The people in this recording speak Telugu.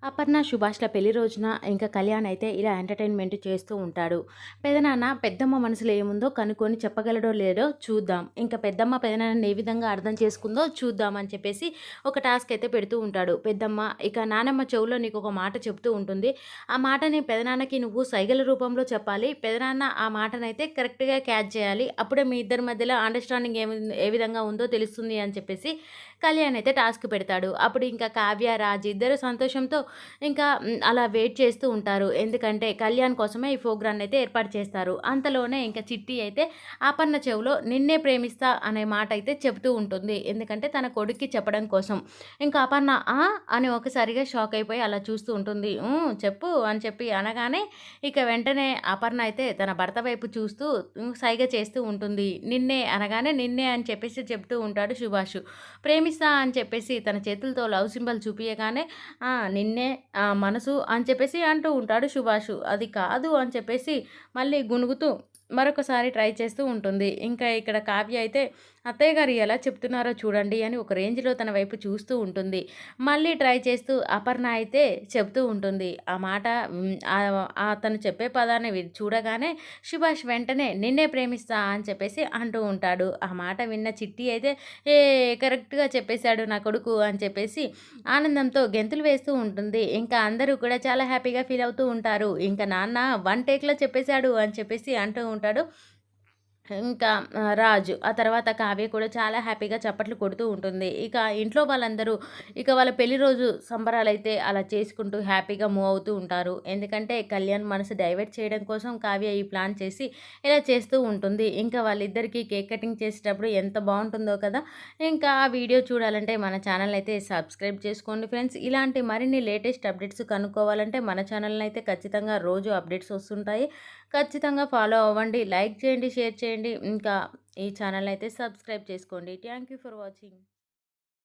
అపర్ణ, సుభాష్‌ల పెళ్లి రోజున ఇంకా కళ్యాణ్ అయితే ఇలా ఎంటర్‌టైన్‌మెంట్ చేస్తూ ఉంటాడు. పెదనాన్న పెద్దమ్మ మనసులో ఏముందో కనుక్కొని చెప్పగలడో లేదో చూద్దాం. ఇంకా పెద్దమ్మ పెదనాన్నని ఏ విధంగా అర్థం చేసుకుందో చూద్దాం అని చెప్పేసి ఒక టాస్క్ అయితే పెడుతూ ఉంటాడు. పెద్దమ్మ ఇక నానమ్మ చెవులో నీకొక మాట చెప్తూ ఉంటుంది. ఆ మాటని పెదనాన్నకి నువ్వు సైగల రూపంలో చెప్పాలి. పెదనాన్న ఆ మాటనైతే కరెక్ట్‌గా క్యాచ్ చేయాలి. అప్పుడే మీ ఇద్దరి మధ్యలో అండర్‌స్టాండింగ్ ఏ విధంగా ఉందో తెలుస్తుంది అని చెప్పేసి కళ్యాణ్ అయితే టాస్క్ పెడతాడు. అప్పుడు ఇంకా కావ్య, రాజ్ ఇద్దరు సంతోషంతో ఇంకా అలా వెయిట్ చేస్తూ ఉంటారు. ఎందుకంటే కళ్యాణ్ కోసమే ఈ ప్రోగ్రామ్‌ని అయితే ఏర్పాటు చేస్తారు. అంతలోనే ఇంకా చిట్టి అయితే ఆపన్న చెవిలో నిన్నే ప్రేమిస్తా అనే మాట అయితే చెబుతూ ఉంటుంది. ఎందుకంటే తన కొడుక్కి చెప్పడం కోసం. ఇంకా అపర్ణ ఆ! అని ఒకసారిగా షాక్ అయిపోయి అలా చూస్తూ ఉంటుంది. చెప్పు అని చెప్పి అనగానే ఇక వెంటనే అపర్ణ అయితే తన భర్త వైపు చూస్తూ సైగ చేస్తూ ఉంటుంది. నిన్నే అనగానే నిన్నే అని చెప్పేసి చెప్తూ ఉంటాడు సుభాష్. ప్రేమిస్తా అని చెప్పేసి తన చేతులతో లవ్ సింబల్ చూపియగానే నిన్నే మనసు అని చెప్పేసి అంటూ ఉంటాడు సుభాషు. అది కాదు అని చెప్పేసి మళ్ళీ గునుగుతూ మరొకసారి ట్రై చేస్తూ ఉంటుంది. ఇంకా ఇక్కడ కావ్య అయితే అత్తయ్య గారు ఎలా చెప్తున్నారో చూడండి అని ఒక రేంజ్‌లో తన వైపు చూస్తూ ఉంటుంది. మళ్ళీ ట్రై చేస్తూ అపర్ణ అయితే చెప్తూ ఉంటుంది. ఆ మాట అతను చెప్పే పదాన్ని చూడగానే సుభాష్ వెంటనే నిన్నే ప్రేమిస్తా అని చెప్పేసి అంటూ ఉంటాడు. ఆ మాట విన్న చిట్టి అయితే ఏ కరెక్ట్‌గా చెప్పేశాడు నా కొడుకు అని చెప్పేసి ఆనందంతో గెంతులు వేస్తూ ఉంటుంది. ఇంకా అందరూ కూడా చాలా హ్యాపీగా ఫీల్ అవుతూ ఉంటారు. ఇంకా నాన్న వన్ టేక్‌లో చెప్పేశాడు అని చెప్పేసి అంటూ ఉంటాడు. ఇంకా రాజు. ఆ తర్వాత కావ్య కూడా చాలా హ్యాపీగా చప్పట్లు కొడుతూ ఉంటుంది. ఇక ఇంట్లో వాళ్ళందరూ ఇక వాళ్ళ పెళ్లి రోజు సంబరాలైతే అలా చేసుకుంటూ హ్యాపీగా మూవ్ అవుతూ ఉంటారు. ఎందుకంటే కళ్యాణ్ మనసు డైవర్ట్ చేయడం కోసం కావ్య ఈ ప్లాన్ చేసి ఇలా చేస్తూ ఉంటుంది. ఇంకా వాళ్ళిద్దరికీ కేక్ కటింగ్ చేసేటప్పుడు ఎంత బావుంటుందో కదా! ఇంకా ఆ వీడియో చూడాలంటే మన ఛానల్ అయితే సబ్స్క్రైబ్ చేసుకోండి ఫ్రెండ్స్. ఇలాంటి మరిన్ని లేటెస్ట్ అప్డేట్స్ కనుక్కోవాలంటే మన ఛానల్‌ని అయితే ఖచ్చితంగా రోజు అప్డేట్స్ వస్తుంటాయి. ఖచ్చితంగా ఫాలో అవ్వండి. లైక్ చేయండి, షేర్ చేయండి. ఇంకా ఈ ఛానల్ అయితే సబ్స్క్రైబ్ చేసుకోండి. Thank you for watching.